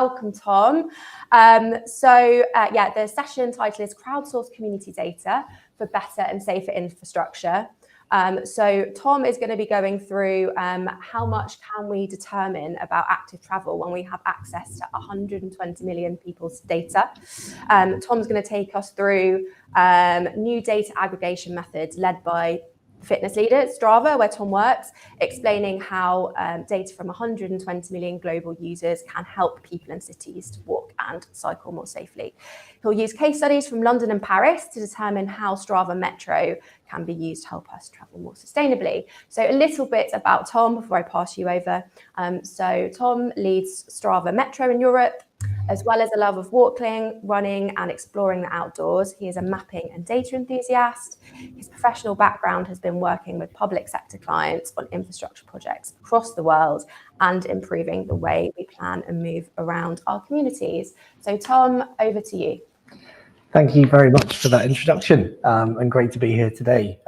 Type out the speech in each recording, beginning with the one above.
Welcome, Tom. The session title is Crowdsourced Community Data for Better and Safer Infrastructure. Tom is going to be going through how much can we determine about active travel when we have access to 120 million people's data. Tom's going to take us through new data aggregation methods led by fitness leader Strava, where Tom works, explaining how data from 120 million global users can help people and cities to walk and cycle more safely. He'll use case studies from London and Paris to determine how Strava Metro can be used to help us travel more sustainably. So a little bit about Tom before I pass you over. Tom leads Strava Metro in Europe, as well as a love of walking, running, and exploring the outdoors. He is a mapping and data enthusiast. His professional background has been working with public sector clients on infrastructure projects across the world and improving the way we plan and move around our communities. So Tom, over to you. Thank you very much for that introduction, and great to be here today.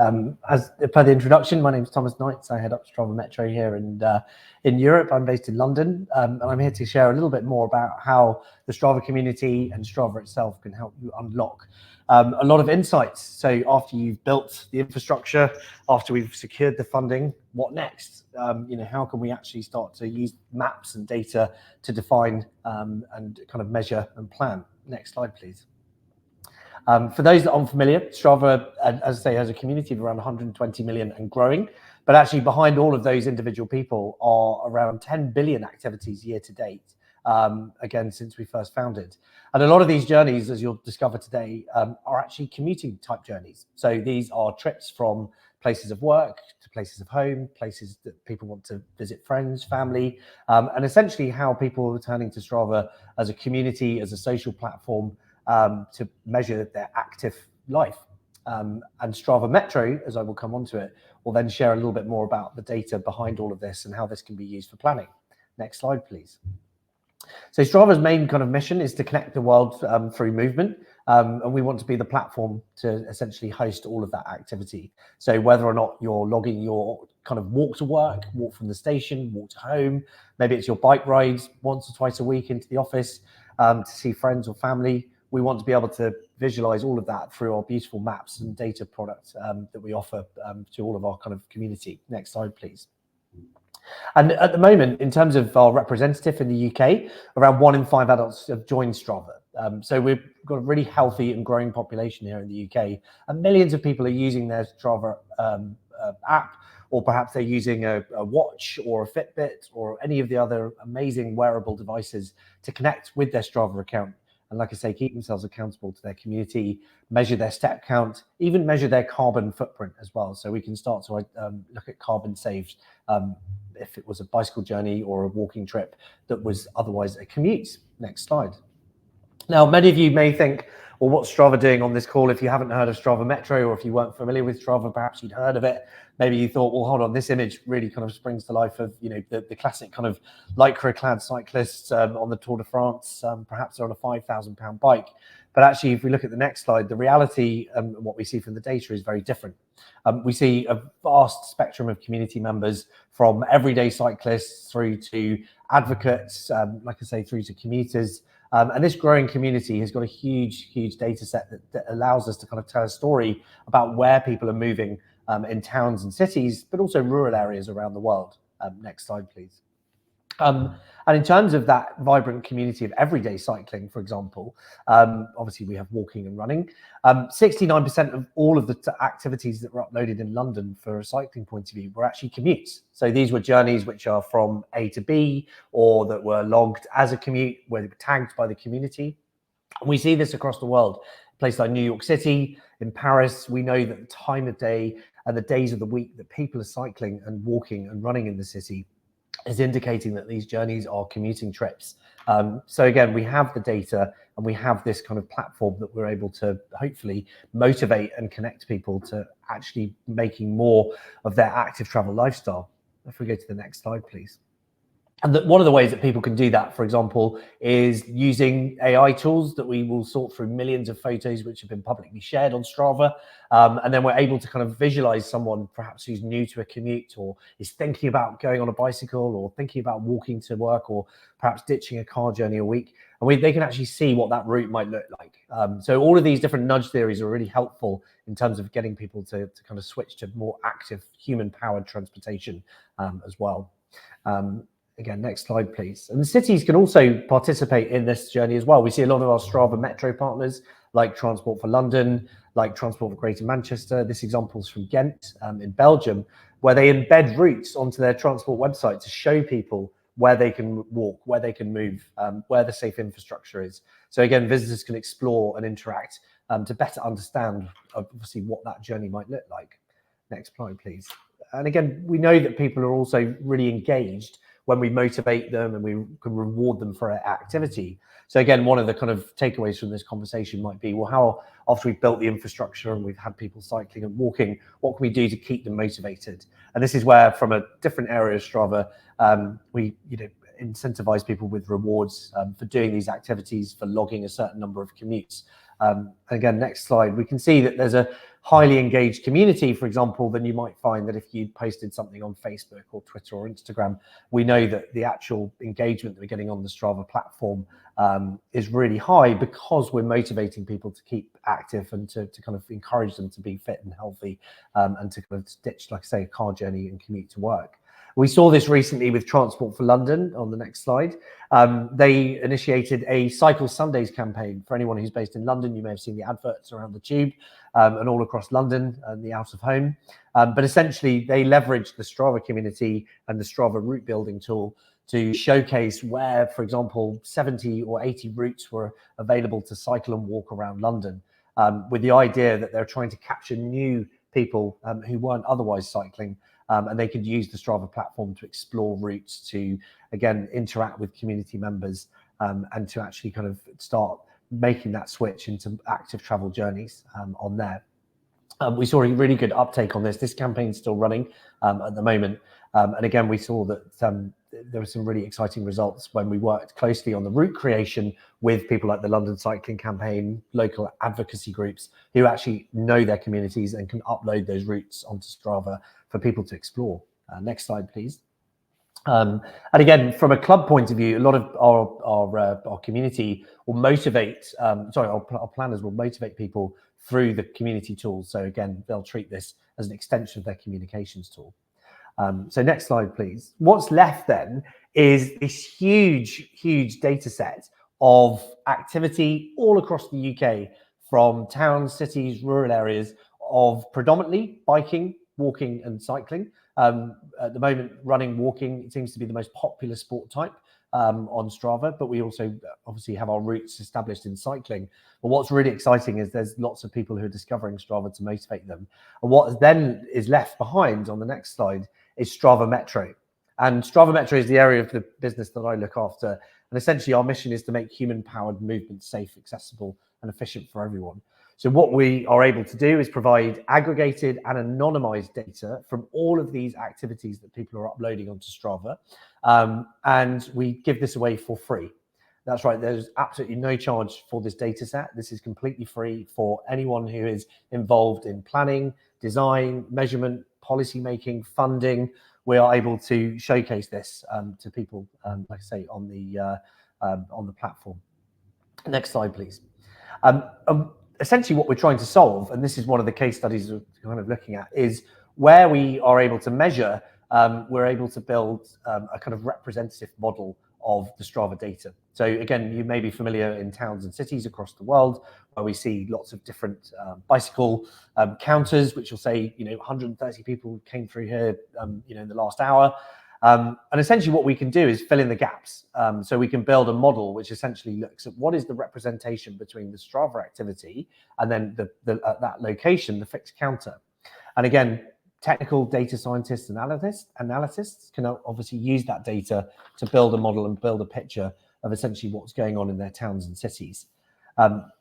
As per the introduction, my name is Thomas Knights. I head up Strava Metro here in Europe. I'm based in London, and I'm here to share a little bit more about how the Strava community and Strava itself can help you unlock a lot of insights. So after you've built the infrastructure, after we've secured the funding, what next? How can we actually start to use maps and data to define and kind of measure and plan? Next slide, please. For those that aren't familiar, Strava, as I say, has a community of around 120 million and growing, but actually behind all of those individual people are around 10 billion activities year to date, again, since we first founded. And a lot of these journeys, as you'll discover today, are actually commuting type journeys. So these are trips from places of work to places of home, places that people want to visit friends, family, and essentially how people are returning to Strava as a community, as a social platform, to measure their active life. And Strava Metro, as I will come onto it, will then share a little bit more about the data behind all of this and how this can be used for planning. Next slide, please. So Strava's main kind of mission is to connect the world through movement, and we want to be the platform to essentially host all of that activity. So whether or not you're logging your kind of walk to work, walk from the station, walk to home, maybe it's your bike rides once or twice a week into the office to see friends or family, we want to be able to visualize all of that through our beautiful maps and data products that we offer to all of our kind of community. Next slide, please. And at the moment, in terms of our representative in the UK, around 1 in 5 adults have joined Strava. So we've got a really healthy and growing population here in the UK, and millions of people are using their Strava app, or perhaps they're using a watch or a Fitbit or any of the other amazing wearable devices to connect with their Strava account. And like I say, keep themselves accountable to their community, measure their step count, even measure their carbon footprint as well. So we can start to look at carbon saved if it was a bicycle journey or a walking trip that was otherwise a commute. Next slide. Now, many of you may think, well, what's Strava doing on this call? If you haven't heard of Strava Metro, or if you weren't familiar with Strava, perhaps you'd heard of it. Maybe you thought, well, hold on, this image really kind of springs to life of, the classic kind of lycra-clad cyclists on the Tour de France, perhaps they're on a £5,000 bike. But actually, if we look at the next slide, the reality and what we see from the data is very different. We see a vast spectrum of community members, from everyday cyclists through to advocates, like I say, through to commuters. And this growing community has got a huge data set that allows us to kind of tell a story about where people are moving in towns and cities, but also rural areas around the world. Next slide, please. And in terms of that vibrant community of everyday cycling, for example, obviously we have walking and running. 69% of all of the activities that were uploaded in London for a cycling point of view were actually commutes. So these were journeys which are from A to B, or that were logged as a commute, where they were tagged by the community. And we see this across the world. Places like New York City, in Paris, we know that the time of day and the days of the week that people are cycling and walking and running in the city is indicating that these journeys are commuting trips. So again, we have the data and we have this kind of platform that we're able to hopefully motivate and connect people to actually making more of their active travel lifestyle. If we go to the next slide, please. And one of the ways that people can do that, for example, is using AI tools that we will sort through millions of photos which have been publicly shared on Strava. And then we're able to kind of visualize someone perhaps who's new to a commute, or is thinking about going on a bicycle, or thinking about walking to work, or perhaps ditching a car journey a week. And they can actually see what that route might look like. So all of these different nudge theories are really helpful in terms of getting people to kind of switch to more active human-powered transportation as well. Again, next slide, please. And the cities can also participate in this journey as well. We see a lot of our Strava Metro partners, like Transport for London, like Transport for Greater Manchester. This example is from Ghent in Belgium, where they embed routes onto their transport website to show people where they can walk, where they can move, where the safe infrastructure is. So again, visitors can explore and interact to better understand, obviously, what that journey might look like. Next slide, please. And again, we know that people are also really engaged when we motivate them and we can reward them for activity. So again, one of the kind of takeaways from this conversation might be, well, how, after we've built the infrastructure and we've had people cycling and walking, what can we do to keep them motivated? And this is where, from a different area of Strava, we incentivize people with rewards for doing these activities, for logging a certain number of commutes. Again, next slide, we can see that there's a highly engaged community, for example, than you might find that if you posted something on Facebook or Twitter or Instagram. We know that the actual engagement that we're getting on the Strava platform is really high, because we're motivating people to keep active and to kind of encourage them to be fit and healthy, and to kind of ditch, like I say, a car journey and commute to work. We saw this recently with Transport for London on the next slide. They initiated a Cycle Sundays campaign. For anyone who's based in London, you may have seen the adverts around the tube and all across London and the out of home. But essentially, they leveraged the Strava community and the Strava route building tool to showcase where, for example, 70 or 80 routes were available to cycle and walk around London, with the idea that they're trying to capture new people who weren't otherwise cycling. And they could use the Strava platform to explore routes, to, again, interact with community members, and to actually kind of start making that switch into active travel journeys on there. We saw a really good uptake on this. This campaign's still running at the moment. And again, we saw that there were some really exciting results when we worked closely on the route creation with people like the London Cycling Campaign, local advocacy groups who actually know their communities and can upload those routes onto Strava for people to explore. Next slide, please. And again, from a club point of view, a lot of our community will motivate, our planners will motivate people through the community tools. So again, they'll treat this as an extension of their communications tool. So next slide, please. What's left then is this huge data set of activity all across the UK, from towns, cities, rural areas, of predominantly biking, walking and cycling. At the moment, running, walking, it seems to be the most popular sport type on Strava, but we also obviously have our roots established in cycling. But what's really exciting is there's lots of people who are discovering Strava to motivate them. And what then is left behind on the next slide is Strava Metro. And Strava Metro is the area of the business that I look after. And essentially our mission is to make human-powered movement safe, accessible and efficient for everyone. So what we are able to do is provide aggregated and anonymized data from all of these activities that people are uploading onto Strava. And we give this away for free. That's right, there's absolutely no charge for this data set. This is completely free for anyone who is involved in planning, design, measurement, policy making, funding. We are able to showcase this to people, like I say, on the platform. Next slide, please. Essentially what we're trying to solve, and this is one of the case studies we're kind of looking at, is where we are able to measure, we're able to build a kind of representative model of the Strava data. So again, you may be familiar in towns and cities across the world where we see lots of different bicycle counters, which will say, 130 people came through here, in the last hour. And essentially what we can do is fill in the gaps. So we can build a model which essentially looks at what is the representation between the Strava activity and then at that location, the fixed counter. And again, technical data scientists and analysts can obviously use that data to build a model and build a picture of essentially what's going on in their towns and cities.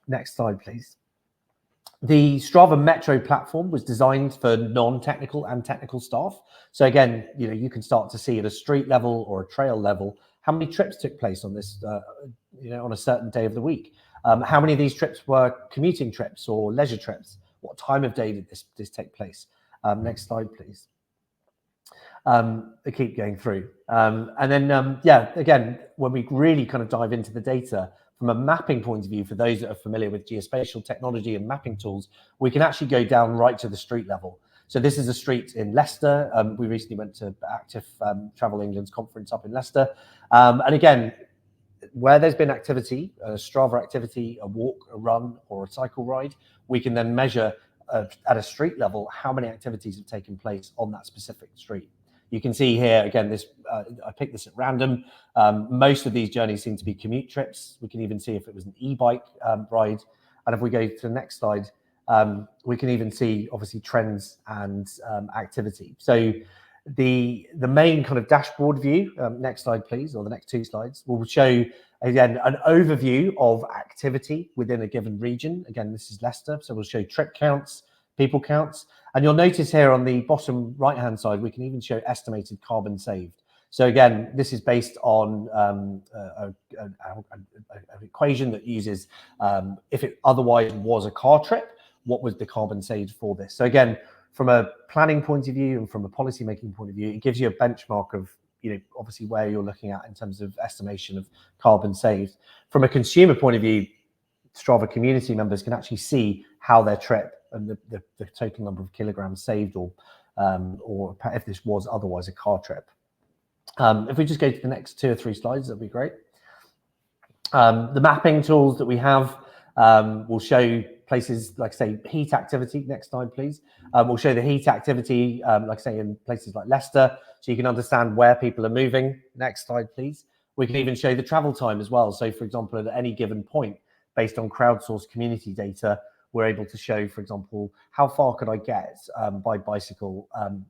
Next slide, please. The Strava Metro platform was designed for non-technical and technical staff. So again, you can start to see at a street level or a trail level how many trips took place on this, on a certain day of the week. How many of these trips were commuting trips or leisure trips? What time of day did this take place? Next slide, please. I keep going through. And then, again, when we really kind of dive into the data, from a mapping point of view, for those that are familiar with geospatial technology and mapping tools, we can actually go down right to the street level. So this is a street in Leicester. We recently went to Active Travel England's conference up in Leicester. And again, where there's been activity, a Strava activity, a walk, a run, or a cycle ride, we can then measure at a street level how many activities have taken place on that specific street. You can see here, again, I picked this at random. Most of these journeys seem to be commute trips. We can even see if it was an e-bike ride. And if we go to the next slide, we can even see, obviously, trends and activity. So the main kind of dashboard view, next slide, please, or the next two slides, will show, again, an overview of activity within a given region. Again, this is Leicester, so we'll show trip counts, people counts. And you'll notice here on the bottom right-hand side, we can even show estimated carbon saved. So again, this is based on an equation that uses, if it otherwise was a car trip, what was the carbon saved for this? So again, from a planning point of view and from a policy making point of view, it gives you a benchmark of, obviously where you're looking at in terms of estimation of carbon saved. From a consumer point of view, Strava community members can actually see how their trip and the total number of kilograms saved, or if this was otherwise a car trip. If we just go to the next 2 or 3 slides, that'd be great. The mapping tools that we have will show places like, say, heat activity. Next slide, please. We'll show the heat activity, like, say, in places like Leicester, so you can understand where people are moving. Next slide, please. We can even show the travel time as well. So, for example, at any given point, based on crowdsourced community data, we're able to show, for example, how far could I get by bicycle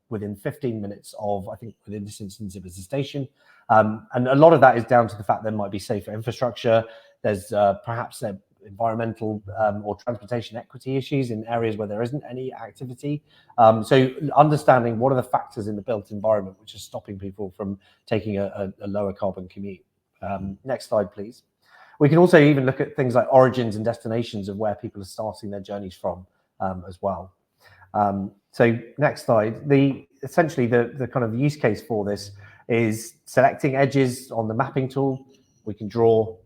within 15 minutes of, I think within this instance, it was a station. And a lot of that is down to the fact there might be safer infrastructure. There's perhaps environmental or transportation equity issues in areas where there isn't any activity. So understanding what are the factors in the built environment which are stopping people from taking a lower carbon commute. Next slide, please. We can also even look at things like origins and destinations of where people are starting their journeys from as well. So next slide. Essentially the kind of use case for this is selecting edges on the mapping tool. We can draw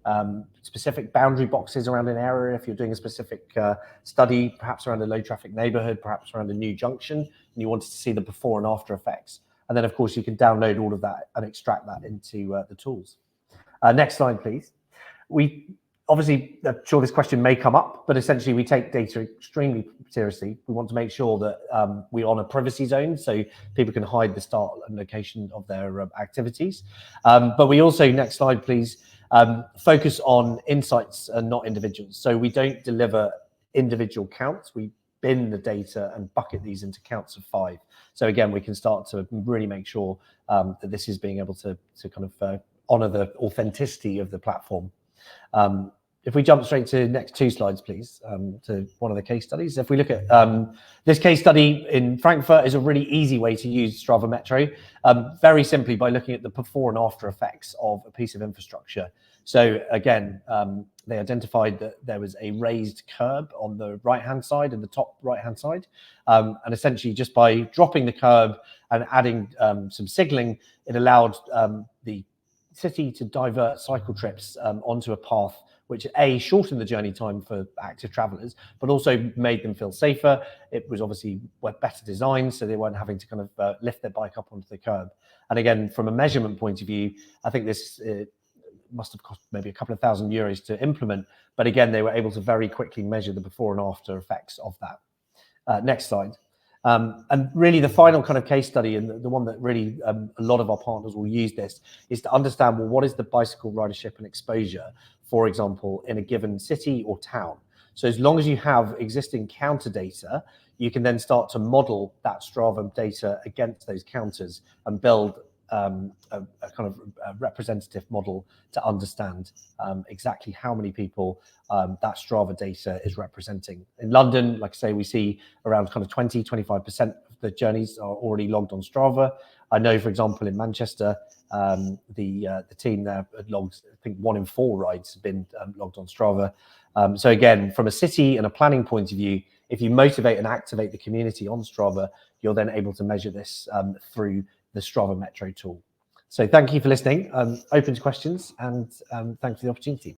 specific boundary boxes around an area if you're doing a specific study, perhaps around a low traffic neighborhood, perhaps around a new junction, and you wanted to see the before and after effects. And then, of course, you can download all of that and extract that into the tools. Next slide, please. We obviously, I'm sure this question may come up, but essentially we take data extremely seriously. We want to make sure that we honor privacy zones so people can hide the start and location of their activities. But we also, next slide, please, focus on insights and not individuals. So we don't deliver individual counts. We bin the data and bucket these into counts of 5. So again, we can start to really make sure that this is being able to kind of honor the authenticity of the platform. If we jump straight to the next 2 slides, please, to one of the case studies. If we look at this case study in Frankfurt, is a really easy way to use Strava Metro, very simply by looking at the before and after effects of a piece of infrastructure. So again, they identified that there was a raised curb on the right-hand side and the top right-hand side. And essentially just by dropping the curb and adding some signaling, it allowed the city to divert cycle trips onto a path which shortened the journey time for active travelers, but also made them feel safer. It was obviously better designed, so they weren't having to kind of lift their bike up onto the curb. And again, from a measurement point of view, I think this must have cost maybe a couple of €1,000 to implement, but again, they were able to very quickly measure the before and after effects of that. Next slide. And really the final kind of case study, and the one that really a lot of our partners will use this, is to understand, well, what is the bicycle ridership and exposure, for example, in a given city or town? So as long as you have existing counter data, you can then start to model that Strava data against those counters and build a kind of a representative model to understand exactly how many people that Strava data is representing. In London, like I say, we see around kind of 20-25% of the journeys are already logged on Strava. I know, for example, in Manchester, the team there had logged, I think 1 in 4 rides have been logged on Strava. So again, from a city and a planning point of view, if you motivate and activate the community on Strava, you're then able to measure this through the Strava Metro tool. So thank you for listening. Open to questions, and thanks for the opportunity.